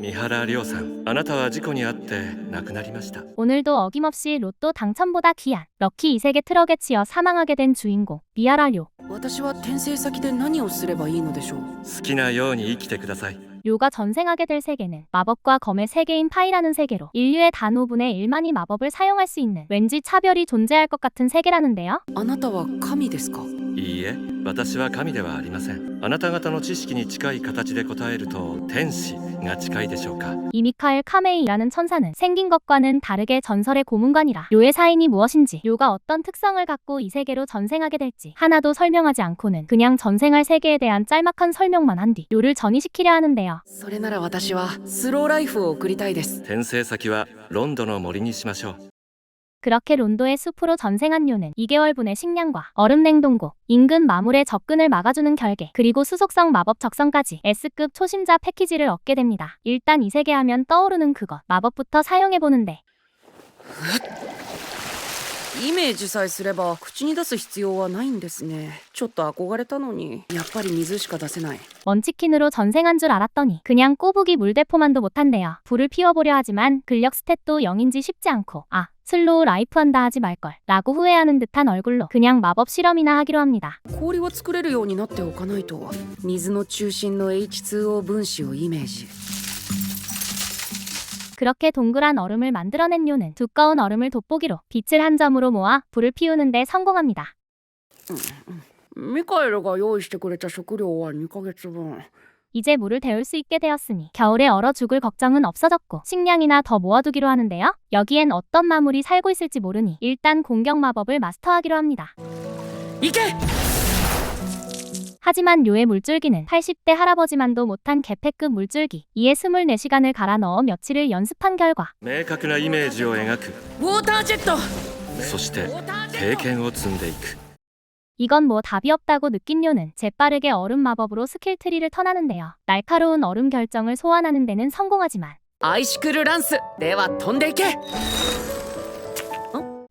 三原亮さん、あなたは事故に遭って亡くなりました。 오늘도 어김없이 로또 당첨보다 귀한 럭키 이색의 트럭에 치여 사망하게 된 주인공 미하라료. 私は転生先で何をすればいいのでしょう。好きなように生きてください。 료가 전생하게 될 세계는 마법과 검의 세계인 파이라는 세계로 인류의 단 5분의 1만이 마법을 사용할 수 있는 왠지 차별이 존재할 것 같은 세계라는데요. あなたは神ですか。いいえ、私は神ではありません。あなた方の知識に近い形で答えると天使が近いでしょうか。 이 미카엘 카메이라는 천사는 생긴 것과는 다르게 전설의 고문관이라 료의 사인이 무엇인지 료가 어떤 특성을 갖고 이 세계로 전생하게 될지 하나도 설명하지 않고는 그냥 전생할 세계에 대한 짤막한 설명만 한 뒤 료를 전이시키려 하는데요. それなら私はスローライフを送りたいです。転生先はロンドの森にしましょう。 그렇게 론도의 숲으로 전생한 료는 2개월분의 식량과 얼음 냉동고, 인근 마물의 접근을 막아주는 결계, 그리고 수속성 마법 적성까지 S급 초심자 패키지를 얻게 됩니다. 일단 이 세계 하면 떠오르는 그것, 마법부터 사용해보는데 イメージさえすれば口に出す必要はないんですね。ちょっと憧れたのにやっぱり水しか出せない。 먼치킨으로 전생한 줄 알았더니 그냥 꼬부기 물대포만도 못한대요. 불을 피워보려 하지만 근력 스탯도 0인지 쉽지 않고 슬로우 라이프 한다 하지 말걸 라고 후회하는 듯한 얼굴로 그냥 마법 실험이나 하기로 합니다. 氷を作れるようになっておかないと。水の中心の H2O 分子をイメージ。 그렇게 동그란 얼음을 만들어낸 료는 두꺼운 얼음을 돋보기로 빛을 한 점으로 모아 불을 피우는 데 성공합니다. ミカエルが用意してくれた食料は2ヶ月分。 이제 물을 데울 수 있게 되었으니 겨울에 얼어 죽을 걱정은 없어졌고 식량이나 더 모아두기로 하는데요. 여기엔 어떤 마물이 살고 있을지 모르니 일단 공격 마법을 마스터하기로 합니다. 行け！ 하지만 료의 물줄기는 80대 할아버지만도 못한 개패급 물줄기. 이에 24시간을 갈아 넣어 며칠을 연습한 결과 明確なイメージを描く。ウォータージェット。そして経験を積んでいく。 이건 뭐 답이 없다고 느낀 료는 재빠르게 얼음 마법으로 스킬 트리를 턴하는데요. 날카로운 얼음 결정을 소환하는 데는 성공하지만 アイシクルランスでは飛んでいけ。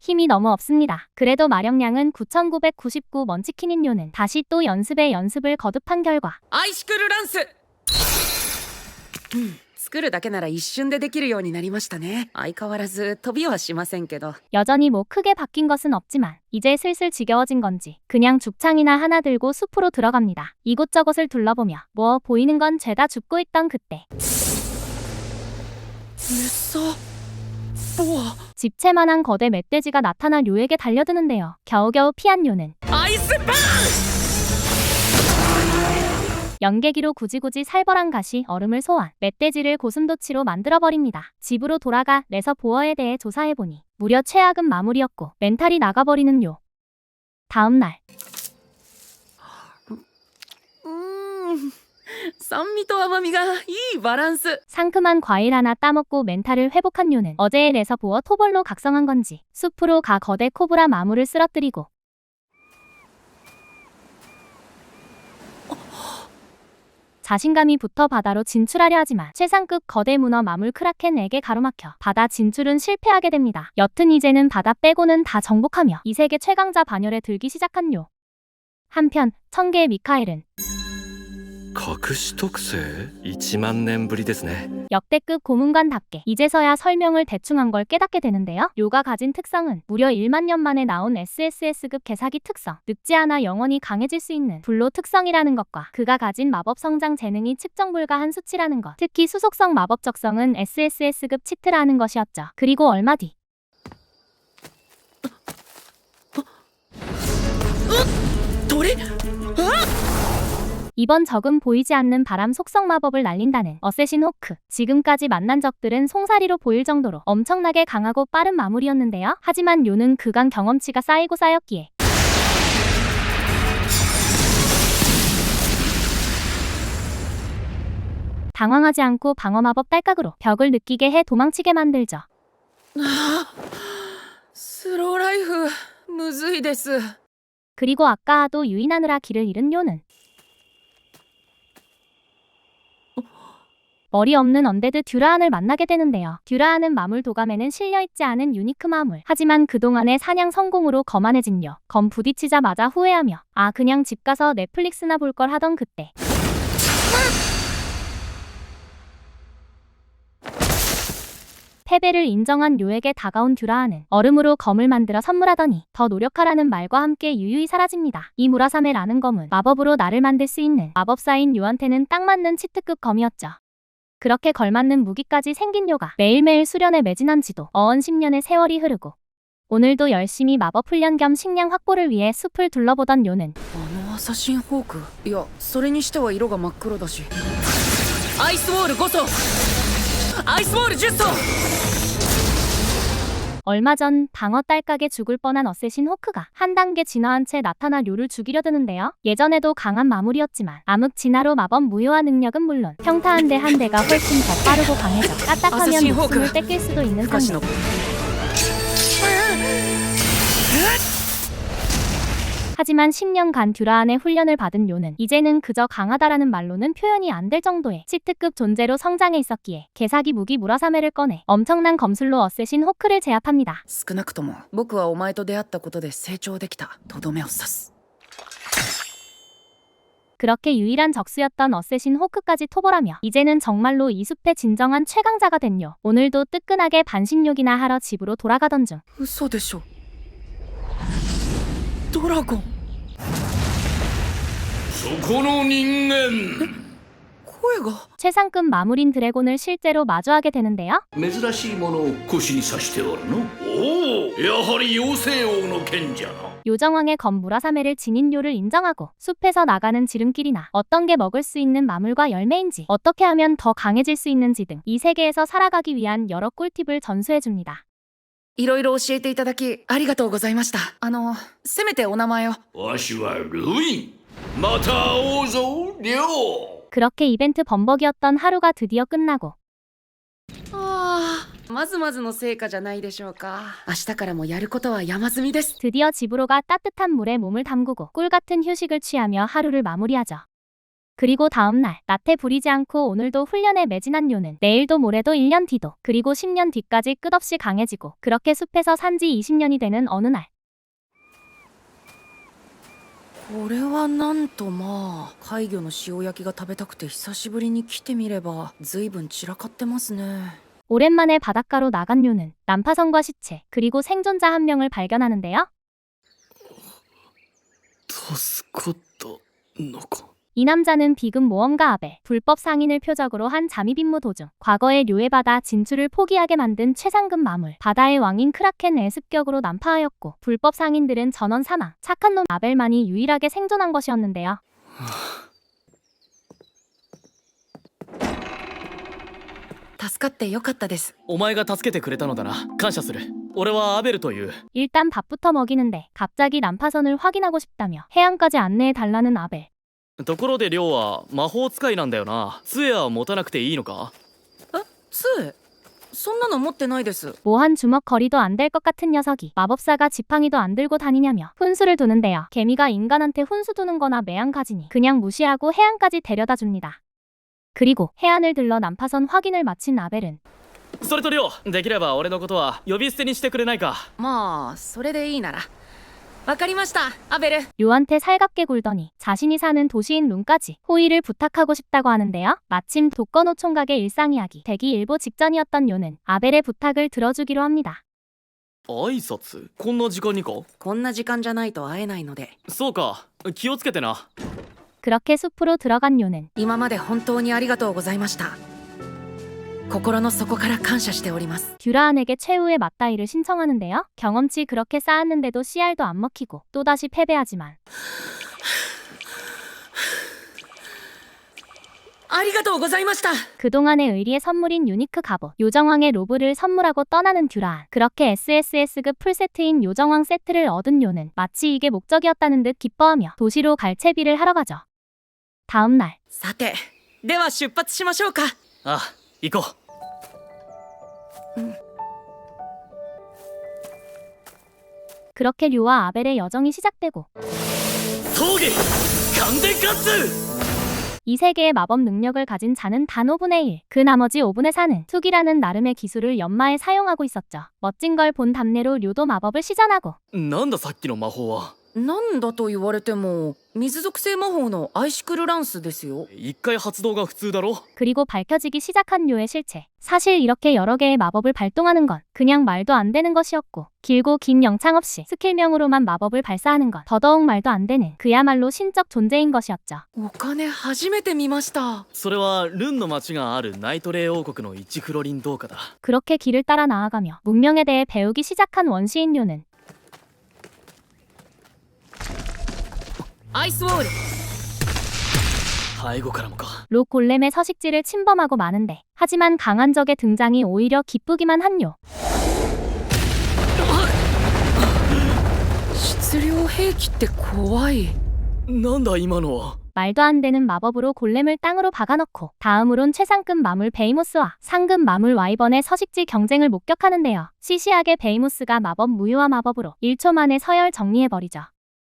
힘이 너무 없습니다. 그래도 마력량은 9999 먼치킨인 료는 다시 또 연습에 연습을 거듭한 결과 アイシクルランス。作るだけなら一瞬でできるようになりましたね。相変わらず飛びはしませんけど。 여전히 뭐 크게 바뀐 것은 없지만 이제 슬슬 지겨워진 건지 그냥 죽창이나 하나 들고 숲으로 들어갑니다. 이곳저곳을 둘러보며 뭐 보이는 건 죄다 죽고 있던 그때 メッサボア 집채만한 거대 멧돼지가 나타나 료에게 달려드는데요. 겨우겨우 피한 료는 アイスバーン。 연계기로 굳이 살벌한 가시 얼음을 소환 멧돼지를 고슴도치로 만들어버립니다. 집으로 돌아가 레서 보어에 대해 조사해보니 무려 최악은 마무리였고 멘탈이 나가버리는 료. 다음날 酸味と甘みがいいバランス。 상큼한 과일 하나 따먹고 멘탈을 회복한 료는 어제의 레서 보어 토벌로 각성한 건지 숲으로 가 거대 코브라 마물을 쓰러뜨리고 자신감이 붙어 바다로 진출하려 하지만 최상급 거대 문어 마물 크라켄에게 가로막혀 바다 진출은 실패하게 됩니다. 여튼 이제는 바다 빼고는 다 정복하며 이 세계 최강자 반열에 들기 시작한 료. 한편 청계의 미카엘은 隠し特性1万年ぶりですね。 역대급 고문관답게 이제서야 설명을 대충 한 걸 깨닫게 되는데요. 료가 가진 특성은 무려 1만 년 만에 나온 SSS급 개사기 특성, 늙지 않아 영원히 강해질 수 있는 불로 특성이라는 것과 그가 가진 마법 성장 재능이 측정 불가한 수치라는 것, 특히 수속성 마법 적성은 SSS급 치트라는 것이었죠. 그리고 얼마 뒤 鳥？ 이번 적은 보이지 않는 바람 속성 마법을 날린다는 어쌔신 호크. 지금까지 만난 적들은 송사리로 보일 정도로 엄청나게 강하고 빠른 마물이었는데요. 하지만 료는 그간 경험치가 쌓이고 쌓였기에 당황하지 않고 방어 마법 딸깍으로 벽을 느끼게 해 도망치게 만들죠. スローライフむずいです。 그리고 아까도 유인하느라 길을 잃은 료는 머리 없는 언데드 듀라안을 만나게 되는데요. 듀라안은 마물 도감에는 실려있지 않은 유니크 마물. 하지만 그동안의 사냥 성공으로 거만해진 료. 검 부딪히자마자 후회하며 그냥 집 가서 넷플릭스나 볼 걸 하던 그때 패배를 인정한 료에게 다가온 듀라아는 얼음으로 검을 만들어 선물하더니 더 노력하라는 말과 함께 유유히 사라집니다. 이 무라사메라는 검은 마법으로 나를 만들 수 있는 마법사인 료한테는 딱 맞는 치트급 검이었죠. 그렇게 걸맞는 무기까지 생긴 료가 매일매일 수련에 매진한 지도 어언 10년의 세월이 흐르고 오늘도 열심히 마법 훈련 겸 식량 확보를 위해 숲을 둘러보던 료는 アサシンホーク、いやそれにしては色が真っ黒だし。アイスウォール5層、アイスウォール10層。 얼마 전 방어 딸깍에 죽을 뻔한 어쌔신 호크가 한 단계 진화한 채 나타나 료를 죽이려 드는데요. 예전에도 강한 마무리였지만 암흑 진화로 마법 무효화 능력은 물론 평타 한 대 한 대가 훨씬 더 빠르고 강해져 까딱하면 목숨을 뺏길 수도 있는 상대. 하지만 10년간 듀라안의 훈련을 받은 료는 이제는 그저 강하다라는 말로는 표현이 안 될 정도의 치트급 존재로 성장해 있었기에 개사기 무기 무라사메를 꺼내 엄청난 검술로 어쌔신 호크를 제압합니다. 少なくとも僕はお前と出会ったことで成長できたとどめを刺す。 그렇게 유일한 적수였던 어쌔신 호크까지 토벌하며 이제는 정말로 이 숲의 진정한 최강자가 된 료. 오늘도 뜨끈하게 반신욕이나 하러 집으로 돌아가던 중 嘘でしょ。ドラゴン。そこの人間声が。 최상급 마물인 드래곤을 실제로 마주하게 되는데요. 珍しいものを腰に刺しておるの。おお、やはり妖精王の剣じゃな。 요정왕의 검 무라사메를 지닌 료를 인정하고 숲에서 나가는 지름길이나 어떤 게 먹을 수 있는 마물과 열매인지 어떻게 하면 더 강해질 수 있는지 등 이 세계에서 살아가기 위한 여러 꿀팁을 전수해줍니다. いろいろ教えていただきありがとうございました。せめてお名前を。わしはルイン。また会おうぞ、リョウ。 그렇게 이벤트 범벅이었던 하루가 드디어 끝나고 まずまずの成果じゃないでしょうか。明日からもやることは山積みです。 드디어 집으로 가 따뜻한 물에 몸을 담그고 꿀같은 휴식을 취하며 하루를 마무리하죠. 그리고 다음날 나태 부리지 않고 오늘도 훈련에 매진한 료는 내일도 모레도 1년 뒤도 그리고 10년 뒤까지 끝없이 강해지고 그렇게 숲에서 산지 20년이 되는 어느 날 これはなんとまあ怪魚の塩焼きが食べたくて久しぶりに来てみれば随分散らかってますね。 오랜만에 바닷가로 나간 료는 난파선과 시체 그리고 생존자 한 명을 발견하는데요. 助かったのか。 이 남자는 비금 모험가 아벨, 불법 상인을 표적으로 한 잠입 임무 도중 과거의 료의 바다 진출을 포기하게 만든 최상급 마물, 바다의 왕인 크라켄을 습격으로 난파하였고 불법 상인들은 전원 사망, 착한 놈 아벨만이 유일하게 생존한 것이었는데요. 助かってよかったです。お前が助けてくれたのだな。感謝する。俺はアベルという。 일단 밥부터 먹이는데 갑자기 난파선을 확인하고 싶다며 해안까지 안내해달라는 아벨. ところでリョウは魔法使いなんだよな。杖は持たなくていいのか？杖そんなの持ってないです。 뭐한 주먹거리도 안 될 것 같은 녀석이 마법사가 지팡이도 안 들고 다니냐며 훈수를 두는데요. 개미가 인간한테 훈수 두는 거나 매양 가지니 그냥 무시하고 해안까지 데려다 줍니다. 그리고 해안을 들러 난파선 확인을 마친 아벨은 それとリョウ、できれば俺のことは呼び捨てにしてくれないか？まあそれでいいなら。わかりました、アベル。 료한테 살갑게 굴더니 자신이 사는 도시인 룬까지 호의를 부탁하고 싶다고 하는데요. 마침 독거노 총각의 일상이야기 되기 일보 직전이었던 료는 아벨의 부탁을 들어주기로 합니다. 挨拶？こんな時間にか？こんな時間じゃないと会えないので。そうか。気をつけてな。 그렇게 숲으로 들어간 료는 今まで本当にありがとうございました。心の底から感謝しております。 듀라안에게 최후의 맞다이를 신청하는데요. 경험치 그렇게 쌓았는데도 CR도 안 먹히고 또다시 패배하지만 ありがとうございました。 그동안의 의리의 선물인 유니크 갑옷 요정왕의 로브를 선물하고 떠나는 듀라안. 그렇게 SSS급 풀세트인 요정왕 세트를 얻은 료는 마치 이게 목적이었다는 듯 기뻐하며 도시로 갈 채비를 하러 가죠. 다음날 さて、では出発しましょうか。ああ、行こう。 그렇게 료와 아벨의 여정이 시작되고 峠感電貫通。 이 세계의 마법 능력을 가진 자는 단 5분의 1, 그 나머지 5분의 4는 투기라는 나름의 기술을 연마에 사용하고 있었죠. 멋진 걸 본 답례로 료도 마법을 시전하고 なんださっきの魔法は。なんだと言われても水属性魔法のアイシクルランスですよ。一回発動が普通だろ。 그리고 밝혀지기 시작한 요의 실체. 사실 이렇게 여러 개의 마법을 발동하는 건 그냥 말도 안 되는 것이었고, 길고 긴 영창 없이 스킬명으로만 마법을 발사하는 건 더더욱 말도 안 되는 그야말로 신적 존재인 것이었죠. お金初めて見ました。それはルンの町があるナイトレイ王国の1フロリン洞下だ。 그렇게 길을 따라 나아가며 문명에 대해 배우기 시작한 원시인 요는 アイスウォール。背後からもか。 록 골렘의 서식지를 침범하고 마는데, 하지만 강한 적의 등장이 오히려 기쁘기만 한 요. 質量兵器って怖い。なんだ今のは。 말도 안 되는 마법으로 골렘을 땅으로 박아넣고 다음으론 최상급 마물 베이모스와 상급 마물 와이번의 서식지 경쟁을 목격하는데요. 시시하게 베이모스가 마법 무효화 마법으로 1초 만에 서열 정리해버리죠.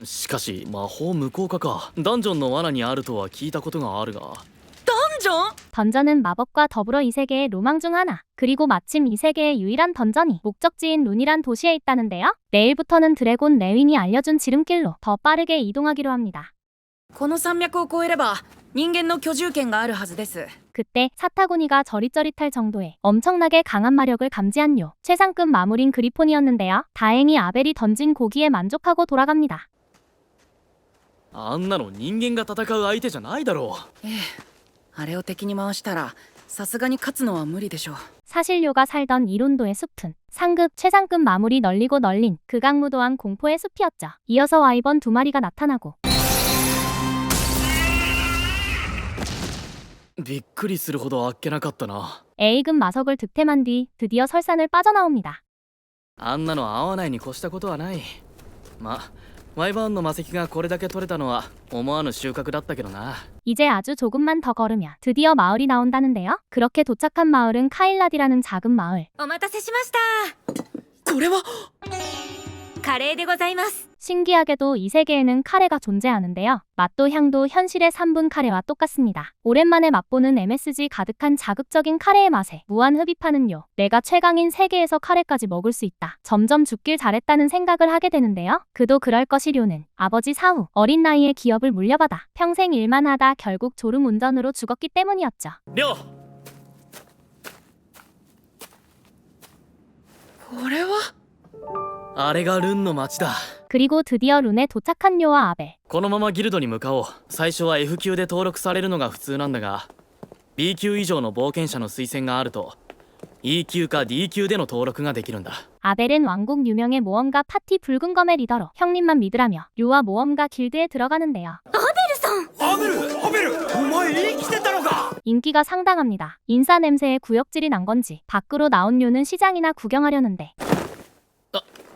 しかし魔法無効化か。ダンジョンの罠にあるとは聞いたことがあるが。ダンジョン？ 던전은 마법과 더불어 이 세계의 로망 중 하나, 그리고 마침 이 세계의 유일한 던전이 목적지인 룬이란 도시에 있다는데요. 내일부터는 드래곤 레윈이 알려준 지름길로 더 빠르게 이동하기로 합니다. この山脈を越えれば人間の居住権があるはずです。 그때 사타구니가 저릿저릿할 정도의 엄청나게 강한 마력을 감지한 요. 최상급 마물인 그리폰이었는데요. 다행히 아벨이 던진 고기에 만족하고 돌아갑니다. あんなの人間が戦う相手じゃないだろう。ええ、あれを敵に回したらさすがに勝つのは無理でしょう。 사실 요가 살던 이론도의 숲은 상급, 최상급 마물이 널리고 널린 극악무도한 공포의 숲이었죠. 이어서 와이번 2마리가 나타나고 びっくりするほどあっけなかったな。 A급 마석을 득템한 뒤 드디어 설산을 빠져나옵니다. あんなの合わないに越したことはない。ま、ワイバーンの魔石がこれだけ取れたのは思わぬ収穫だったけどな。 이제 아주 조금만 더 걸으면 드디어 마을이 나온다는데요. 그렇게 도착한 마을은 카일라디라는 작은 마을. お待たせしました。これはカレーでございます。 신기하게도 이 세계에는 카레가 존재하는데요. 맛도 향도 현실의 3분 카레와 똑같습니다. 오랜만에 맛보는 MSG 가득한 자극적인 카레의 맛에 무한 흡입하는 요. 내가 최강인 세계에서 카레까지 먹을 수 있다. 점점 죽길 잘했다는 생각을 하게 되는데요. 그도 그럴 것이료는 아버지 사후 어린 나이에 기업을 물려받아 평생 일만 하다 결국 졸음운전으로 죽었기 때문이었죠. りょう、これはあれがルンの町だ。 그리고 드디어 룬에 도착한 요와 아벨. このままギルドに向かおう。最初は F 級で登録されるのが普通なんだが、 B 級以上の冒険者の推薦があると E 級か D 級での登録ができるんだ。 아벨은 왕국 유명의 모험가 파티 붉은 검의 리더로 형님만 믿으라며 요와 모험가 길드에 들어가는데요. 인기가 상당합니다. 인사 냄새에 구역질이 난 건지 밖으로 나온 요는 시장이나 구경하려는데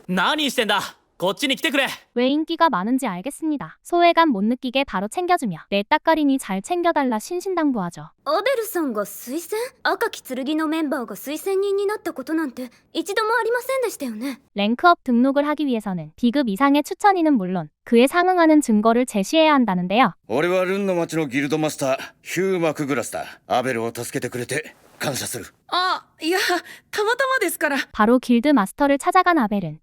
何してんだ。こっちに来てくれ。 왜 인기가 많은지 알겠습니다. 소외감 못 느끼게 바로 챙겨주며 내 따까리니 잘 챙겨달라 신신당부하죠. アベルさんが推薦？赤き剣のメンバーが推薦人になったことなんて一度もありませんでしたよね。 랭크업 등록을 하기 위해서는 B급 이상의 추천인은 물론 그에 상응하는 증거를 제시해야 한다는데요. 俺はルンの町のギルドマスターヒュー・マクグラスだ。アベルを助けてくれて感謝する。あ、いや、たまたまですから。 바로 길드 마스터를 찾아간 아벨은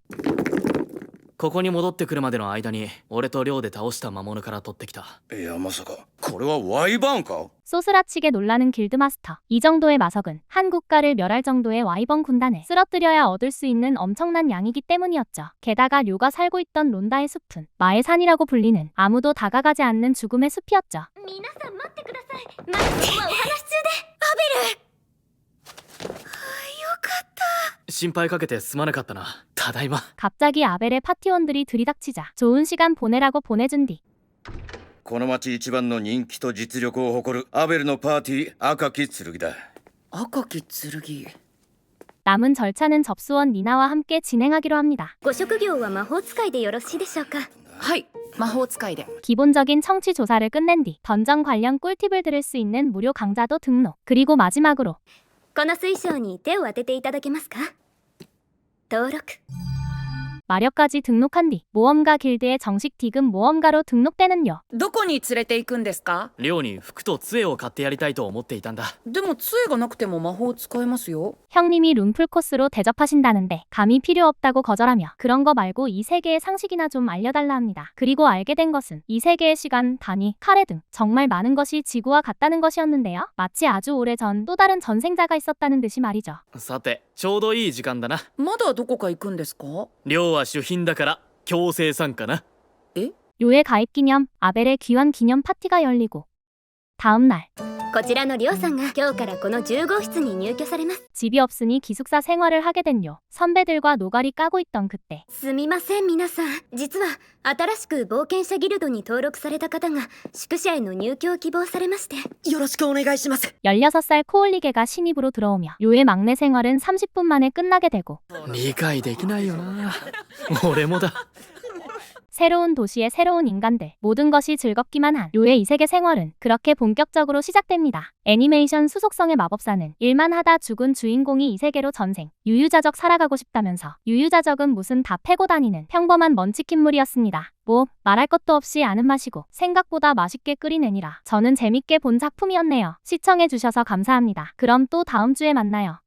ここに戻ってくるまでの間に俺と寮で倒した魔物から取ってきた。いやまさかこれはワイバーンか。 소스라치게 놀라는 길드 마스터. 이 정도의 마석은 한 국가를 멸할 정도의 와이번 군단을 쓰러뜨려야 얻을 수 있는 엄청난 양이기 때문이었죠. 게다가 료가 살고 있던 론다의 숲은 마의 산이라고 불리는 아무도 다가가지 않는 죽음의 숲이었죠. 皆さん待ってください。マックスはお話中で。アベル。よかった。心配かけてすまなかったな。ただいま。 갑자기 아벨의 파티원들이 들이닥치자 좋은 시간 보내라고 보내준 뒤 この町一番の人気と実力を誇るアベルのパーティー赤き剣だ。赤き剣。 남은 절차는 접수원 니나와 함께 진행하기로 합니다. ご職業は魔法使いでよろしいでしょうか。はい、魔法使いで。 기본적인 청취 조사를 끝낸 뒤 던전 관련 꿀팁을 들을 수 있는 무료 강좌도 등록. 그리고 마지막으로 この水晶に手を当てていただけますか。登録。 마력까지 등록한 뒤 모험가 길드의 정식 디귿 모험가로 등록되는요. どこに連れて行くんですか？寮に服と杖を買ってやりたいと思っていたんだ。でも杖がなくても魔法使えますよ。 형님이 룸풀 코스로 대접하신다는데 감히 필요 없다고 거절하며 그런 거 말고 이 세계의 상식이나 좀 알려달라 합니다. 그리고 알게 된 것은 이 세계의 시간, 단위, 카레 등 정말 많은 것이 지구와 같다는 것이었는데요. 마치 아주 오래전 또 다른 전생자가 있었다는 듯이 말이죠. さてちょうどいい時間だな。まだどこか行くんですか？寮は主賓だから強制参加な。 요의 가입 기념, 아벨의 귀환 기념 파티가 열리고 다음 날 こちらのりょうさんが今日からこの10号室に入居されます。 집이 없으니 기숙사 생활을 하게 된 요. 선배들과 노가리 까고 있던 그때 すみません皆さん、実は新しく冒険者ギルドに登録された方が宿舎への入居を希望されまして、よろしくお願いします。 16살 코올리게가 신입으로 들어오며 요의 막내 생활은 30분 만에 끝나게 되고 理解できないよな。俺もだ。 새로운 도시의 새로운 인간들, 모든 것이 즐겁기만 한 요의 이세계 생활은 그렇게 본격적으로 시작됩니다. 애니메이션 수속성의 마법사는 일만 하다 죽은 주인공이 이 세계로 전생, 유유자적 살아가고 싶다면서 유유자적은 무슨 다 패고 다니는 평범한 먼치킨물이었습니다. 뭐 말할 것도 없이 아는 맛이고 생각보다 맛있게 끓인 애니라 저는 재밌게 본 작품이었네요. 시청해주셔서 감사합니다. 그럼 또 다음 주에 만나요.